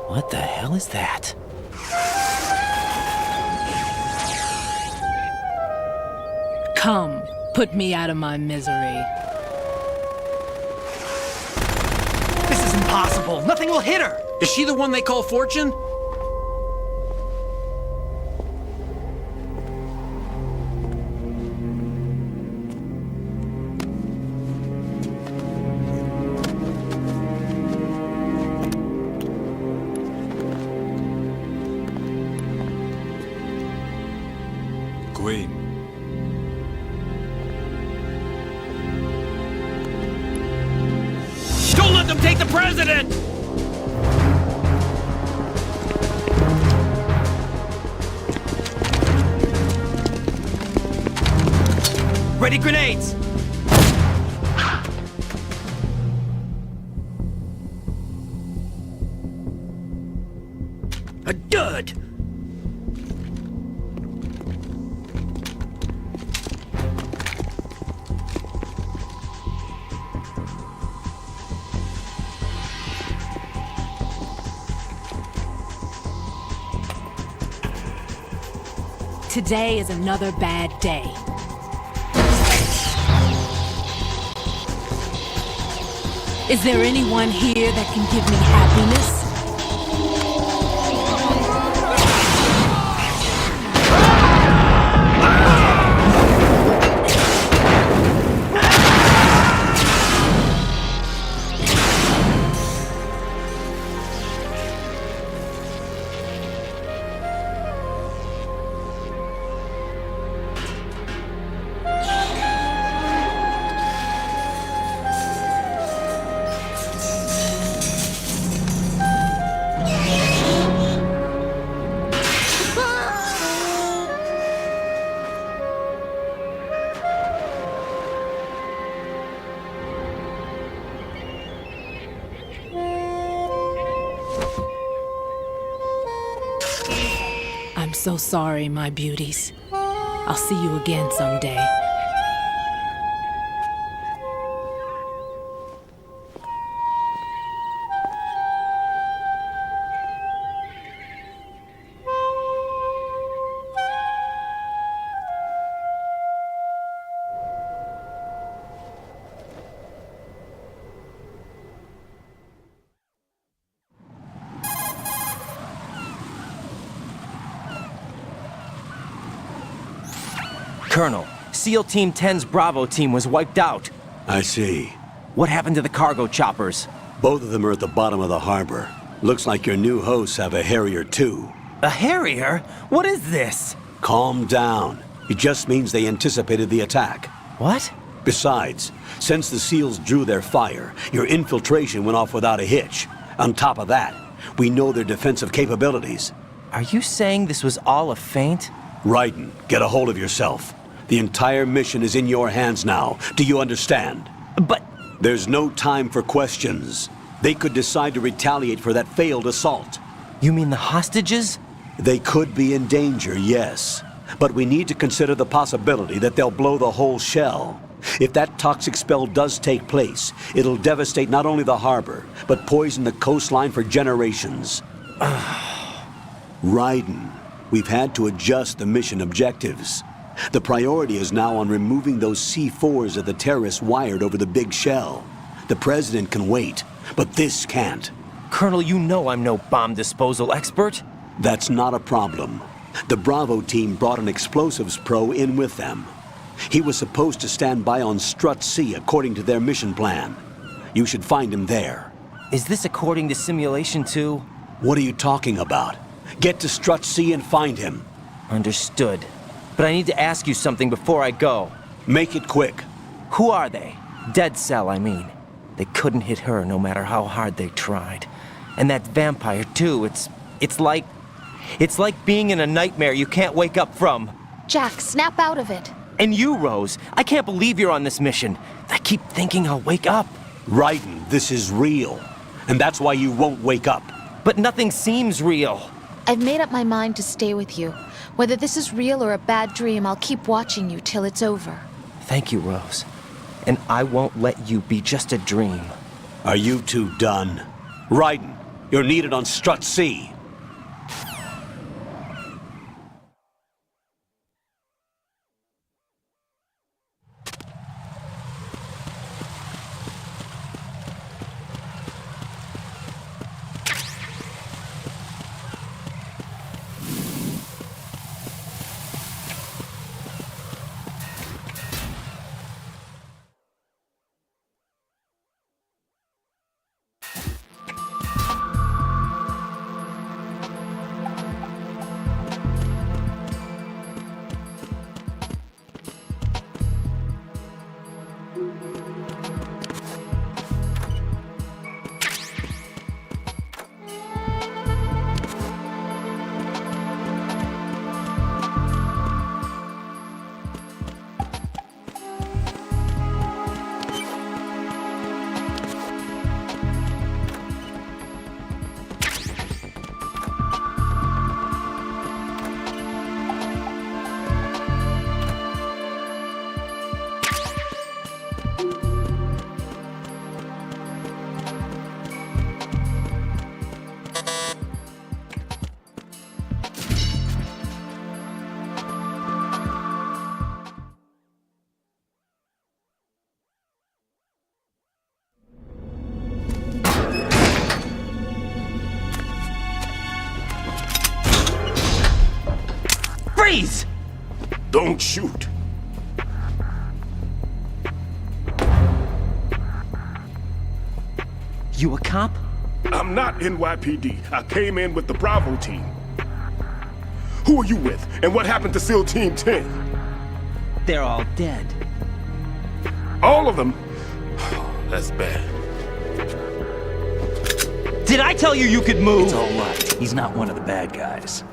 What the hell is that? Come, put me out of my misery. This is impossible. Nothing will hit her. Is she the one they call Fortune? Queen. Don't let them take the president! Ready grenades! A dud! Today is another bad day. Is there anyone here that can give me happiness? I'm so sorry, my beauties. I'll see you again someday. Colonel, SEAL Team 10's Bravo team was wiped out. I see. What happened to the cargo choppers? Both of them are at the bottom of the harbor. Looks like your new hosts have a Harrier too. A Harrier? What is this? Calm down. It just means they anticipated the attack. What? Besides, since the SEALs drew their fire, your infiltration went off without a hitch. On top of that, we know their defensive capabilities. Are you saying this was all a feint? Raiden, get a hold of yourself. The entire mission is in your hands now. Do you understand? But... There's no time for questions. They could decide to retaliate for that failed assault. You mean the hostages? They could be in danger, yes. But we need to consider the possibility that they'll blow the whole shell. If that toxic spell does take place, it'll devastate not only the harbor, but poison the coastline for generations. Raiden, we've had to adjust the mission objectives. The priority is now on removing those C4s that the terrorists wired over the big shell. The president can wait, but this can't. Colonel, you know I'm no bomb disposal expert. That's not a problem. The Bravo team brought an explosives pro in with them. He was supposed to stand by on Strut C according to their mission plan. You should find him there. Is this according to Simulation 2? What are you talking about? Get to Strut C and find him. Understood. But I need to ask you something before I go. Make it quick. Who are they? Dead Cell, I mean. They couldn't hit her no matter how hard they tried. And that vampire, too, it's like being in a nightmare you can't wake up from. Jack, snap out of it. And you, Rose, I can't believe you're on this mission. I keep thinking I'll wake up. Raiden, this is real. And that's why you won't wake up. But nothing seems real. I've made up my mind to stay with you. Whether this is real or a bad dream, I'll keep watching you till it's over. Thank you, Rose. And I won't let you be just a dream. Are you two done? Raiden, You're needed on Strut C. Freeze! Don't shoot. You a cop? I'm not NYPD. I came in with the Bravo team. Who are you with? And what happened to SEAL Team 10? They're all dead. All of them? That's bad. Did I tell you you could move? It's all right. He's not one of the bad guys.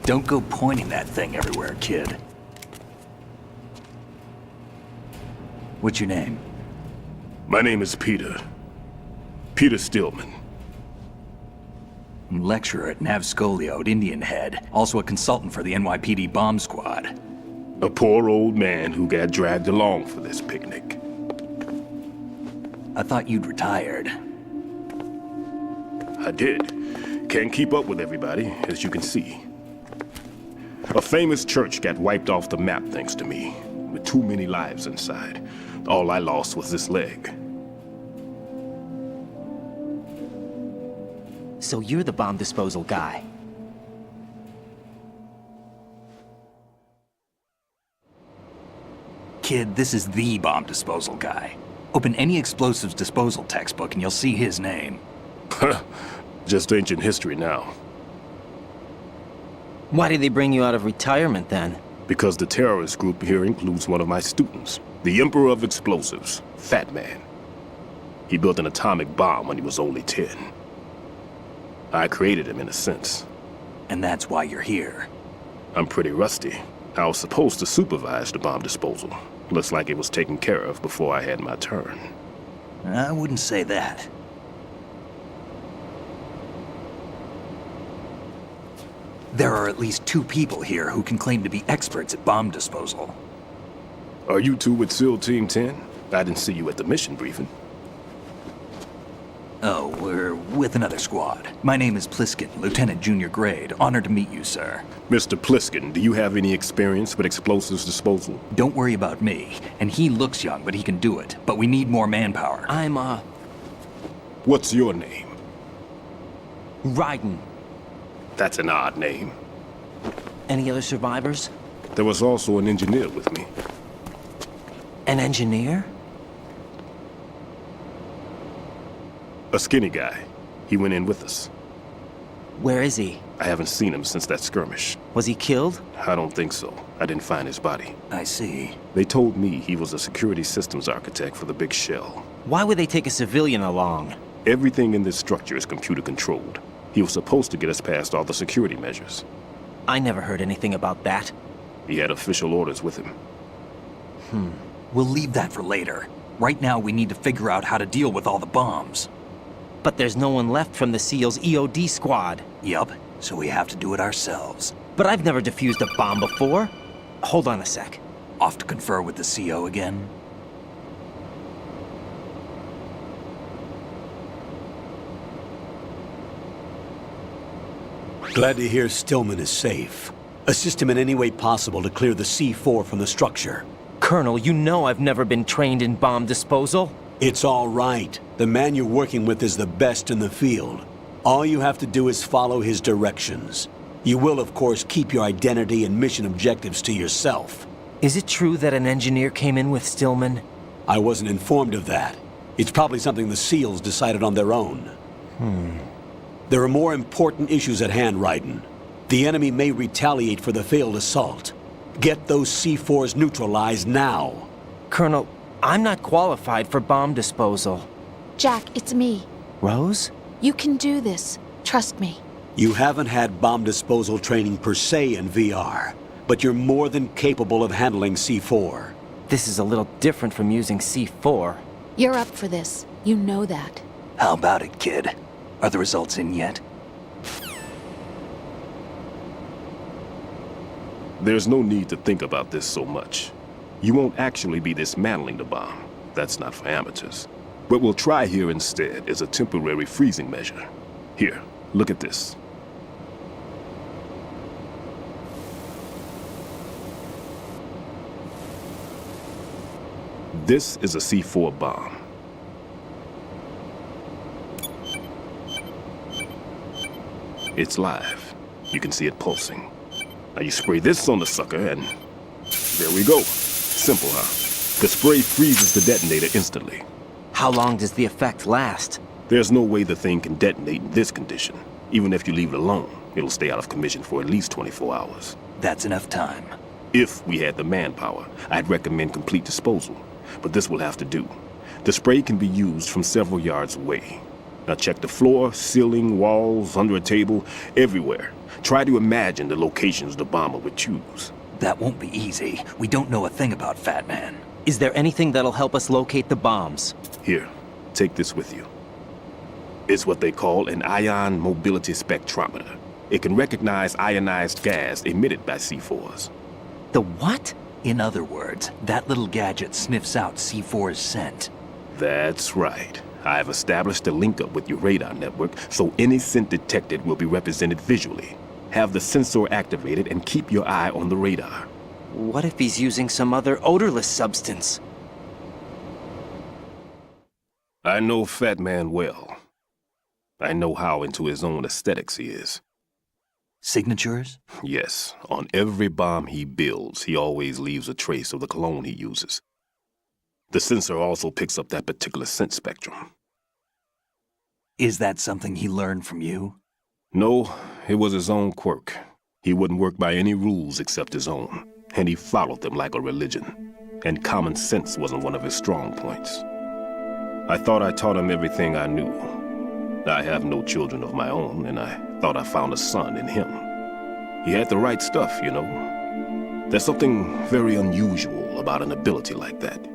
Don't go pointing that thing everywhere, kid. What's your name? My name is Peter. Peter Stillman. I'm lecturer at Nav Scolio at Indian Head, also a consultant for the NYPD bomb squad. A poor old man who got dragged along for this picnic. I thought you'd retired. I did. Can't keep up with everybody, as you can see. A famous church got wiped off the map thanks to me, with too many lives inside. All I lost was this leg. So you're the bomb disposal guy. Kid, this is the bomb disposal guy. Open any explosives disposal textbook and you'll see his name. Just ancient history now. Why did they bring you out of retirement then? Because the terrorist group here includes one of my students, the Emperor of Explosives, Fat Man. He built an atomic bomb when he was only 10. I created him in a sense. And that's why you're here. I'm pretty rusty. I was supposed to supervise the bomb disposal. Looks like it was taken care of before I had my turn. I wouldn't say that. There are at least 2 people here who can claim to be experts at bomb disposal. Are you two with SEAL Team 10? I didn't see you at the mission briefing. Oh, we're with another squad. My name is Pliskin, Lieutenant Junior Grade. Honored to meet you, sir. Mr. Pliskin, do you have any experience with explosives disposal? Don't worry about me. And he looks young, but he can do it. But we need more manpower. I'm, What's your name? Raiden. That's an odd name. Any other survivors? There was also an engineer with me. An engineer? A skinny guy. He went in with us. Where is he? I haven't seen him since that skirmish. Was he killed? I don't think so. I didn't find his body. I see. They told me he was a security systems architect for the big shell. Why would they take a civilian along? Everything in this structure is computer controlled. He was supposed to get us past all the security measures. I never heard anything about that. He had official orders with him. We'll leave that for later. Right now, we need to figure out how to deal with all the bombs. But there's no one left from the SEAL's EOD squad. Yup, so we have to do it ourselves. But I've never defused a bomb before. Hold on a sec. Off to confer with the CO again? Glad to hear Stillman is safe. Assist him in any way possible to clear the C4 from the structure. Colonel, you know I've never been trained in bomb disposal. It's all right. The man you're working with is the best in the field. All you have to do is follow his directions. You will, of course, keep your identity and mission objectives to yourself. Is it true that an engineer came in with Stillman? I wasn't informed of that. It's probably something the SEALs decided on their own. There are more important issues at hand, Raiden. The enemy may retaliate for the failed assault. Get those C4s neutralized now. Colonel, I'm not qualified for bomb disposal. Jack, it's me. Rose? You can do this. Trust me. You haven't had bomb disposal training per se in VR, but you're more than capable of handling C4. This is a little different from using C4. You're up for this. You know that. How about it, kid? Are the results in yet? There's no need to think about this so much. You won't actually be dismantling the bomb. That's not for amateurs. What we'll try here instead is a temporary freezing measure. Here, look at this. This is a C4 bomb. It's live. You can see it pulsing. Now you spray this on the sucker and there we go. Simple, huh? The spray freezes the detonator instantly. How long does the effect last? There's no way the thing can detonate in this condition. Even if you leave it alone, it'll stay out of commission for at least 24 hours. That's enough time. If we had the manpower, I'd recommend complete disposal. But this will have to do. The spray can be used from several yards away. Now check the floor, ceiling, walls, under a table, everywhere. Try to imagine the locations the bomber would choose. That won't be easy. We don't know a thing about Fat Man. Is there anything that'll help us locate the bombs? Here, take this with you. It's what they call an ion mobility spectrometer. It can recognize ionized gas emitted by C4s. The what? In other words, that little gadget sniffs out C4's scent. That's right. I've established a link up with your radar network, so any scent detected will be represented visually. Have the sensor activated and keep your eye on the radar. What if he's using some other odorless substance? I know Fat Man well. I know how into his own aesthetics he is. Signatures? Yes, on every bomb he builds, he always leaves a trace of the cologne he uses. The sensor also picks up that particular scent spectrum. Is that something he learned from you? No, it was his own quirk. He wouldn't work by any rules except his own, and he followed them like a religion. And common sense wasn't one of his strong points. I thought I taught him everything I knew. I have no children of my own, and I thought I found a son in him. He had the right stuff, you know. There's something very unusual about an ability like that.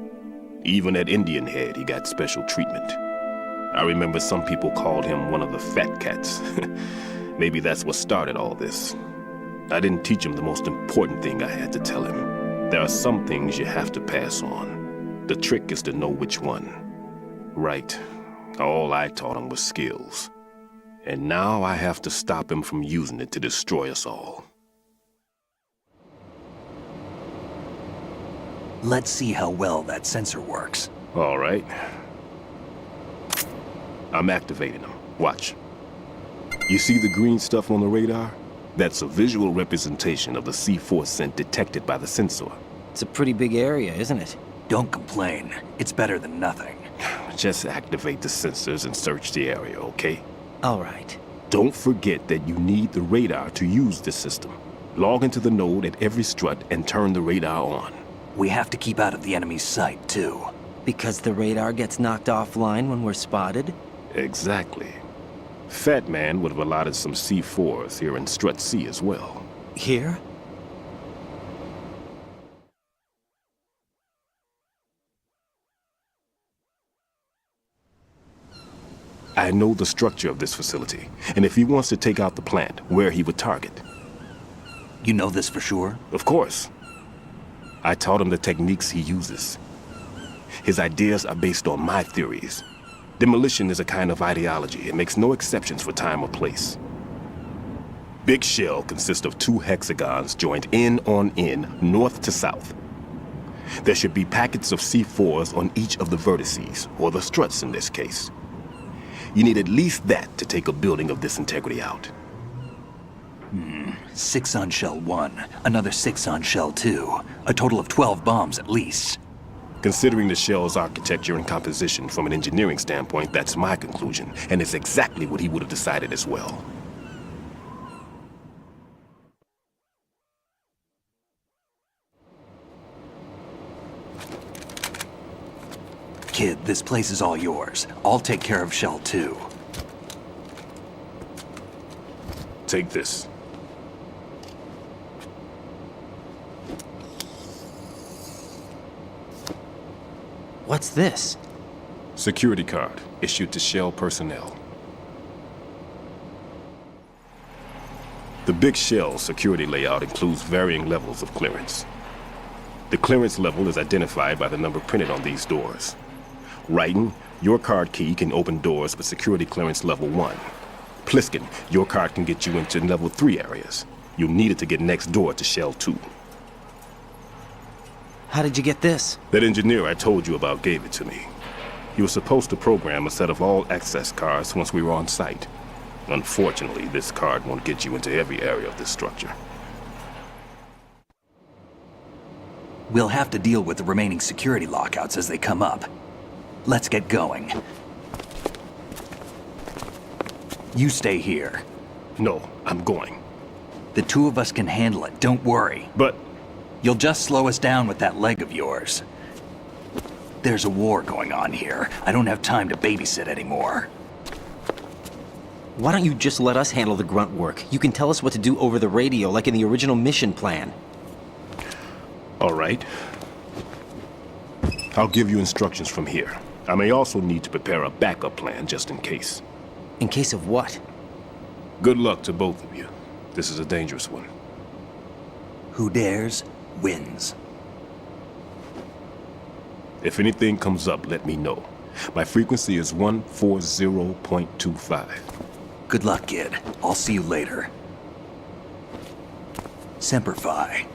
Even at Indian Head, he got special treatment. I remember some people called him one of the fat cats. Maybe that's what started all this. I didn't teach him the most important thing I had to tell him. There are some things you have to pass on. The trick is to know which one. Right. All I taught him was skills. And now I have to stop him from using it to destroy us all. Let's see how well that sensor works. All right. I'm activating them. Watch. You see the green stuff on the radar? That's a visual representation of the C4 scent detected by the sensor. It's a pretty big area, isn't it? Don't complain. It's better than nothing. Just activate the sensors and search the area, okay? All right. Don't forget that you need the radar to use this system. Log into the node at every strut and turn the radar on. We have to keep out of the enemy's sight, too. Because the radar gets knocked offline when we're spotted? Exactly. Fat Man would have allotted some C4s here in Strut C as well. Here? I know the structure of this facility, and if he wants to take out the plant, where he would target. You know this for sure? Of course. I taught him the techniques he uses. His ideas are based on my theories. Demolition is a kind of ideology. It makes no exceptions for time or place. Big shell consists of 2 hexagons joined end on end, north to south. There should be packets of C4s on each of the vertices, or the struts in this case. You need at least that to take a building of this integrity out. 6 on shell 1, another 6 on shell 2. A total of 12 bombs at least. Considering the shell's architecture and composition from an engineering standpoint, that's my conclusion, and it's exactly what he would have decided as well. Kid, this place is all yours. I'll take care of shell 2. Take this. What's this? Security card issued to Shell personnel. The Big Shell security layout includes varying levels of clearance. The clearance level is identified by the number printed on these doors. Writing, your card key can open doors with security clearance level 1. Pliskin, your card can get you into level 3 areas. You'll need it to get next door to Shell 2. How did you get this? That engineer I told you about gave it to me. He was supposed to program a set of all access cards once we were on site. Unfortunately, this card won't get you into every area of this structure. We'll have to deal with the remaining security lockouts as they come up. Let's get going. You stay here. No, I'm going. The 2 of us can handle it, don't worry. But You'll just slow us down with that leg of yours. There's a war going on here. I don't have time to babysit anymore. Why don't you just let us handle the grunt work? You can tell us what to do over the radio, like in the original mission plan. all right. I'll give you instructions from here. I may also need to prepare a backup plan just in case. In case of what? Good luck to both of you. This is a dangerous one. Who dares, wins. If anything comes up, let me know. My frequency is 140.25. Good luck, kid. I'll see you later. Semper Fi.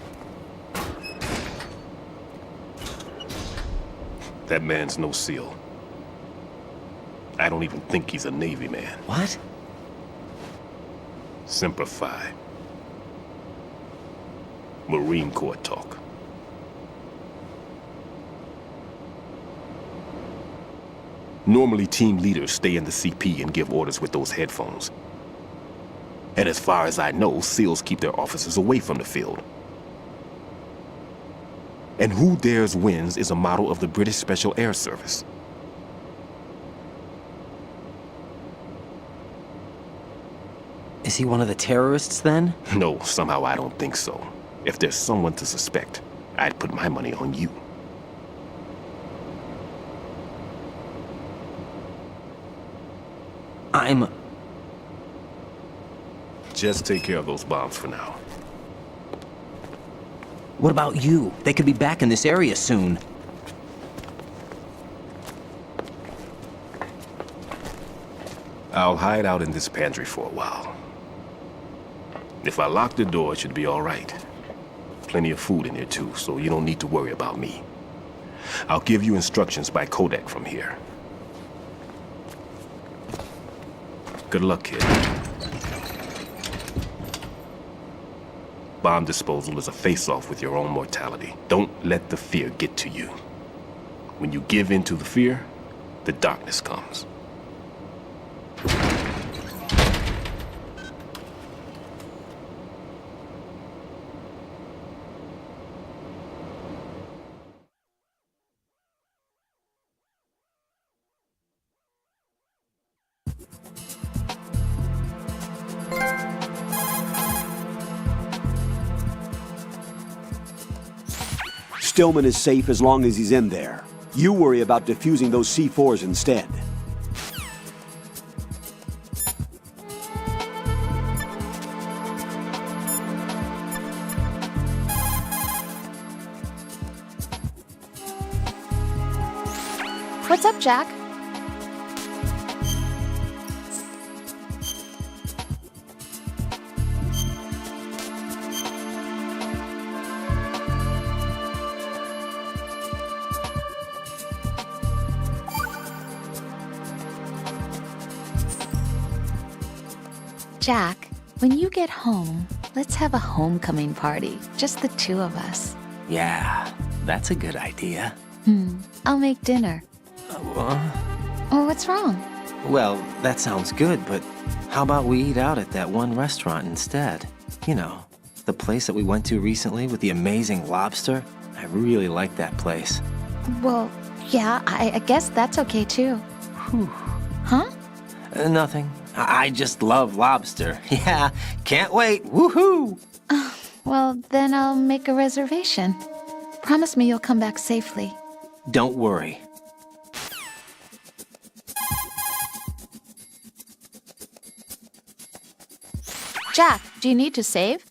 That man's no SEAL. I don't even think he's a Navy man. What? Semper Fi. Marine Corps talk. Normally, team leaders stay in the CP and give orders with those headphones. And as far as I know, SEALs keep their officers away from the field. And Who Dares Wins is a model of the British Special Air Service. Is he one of the terrorists then? No, somehow I don't think so. If there's someone to suspect, I'd put my money on you. Just take care of those bombs for now. What about you? They could be back in this area soon. I'll hide out in this pantry for a while. If I lock the door, it should be all right. Plenty of food in here too, so you don't need to worry about me. I'll give you instructions by codec from here. Good luck, kid. Bomb disposal is a face-off with your own mortality. Don't let the fear get to you. When you give in to the fear, the darkness comes. Stillman is safe as long as he's in there. You worry about defusing those C4s instead. What's up, Jack? Jack, when you get home, let's have a homecoming party. Just the two of us. Yeah, that's a good idea. I'll make dinner. Oh, what's wrong? Well, that sounds good, but how about we eat out at that one restaurant instead? You know, the place that we went to recently with the amazing lobster? I really like that place. Well, yeah, I guess that's okay too. Huh? Nothing. I just love lobster. Yeah, can't wait. Woohoo! Well, then I'll make a reservation. Promise me you'll come back safely. Don't worry. Jack, do you need to save?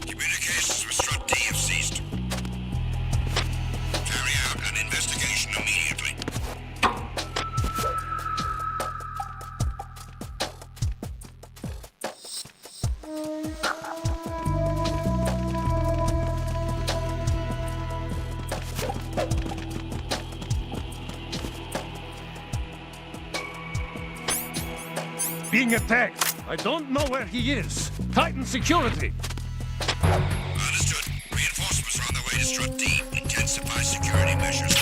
Communications with Strut D have ceased. Carry out an investigation immediately. Being attacked. I don't know where he is. Tighten security. Understood. Reinforcements are on their way to Strut D. Intensify security measures.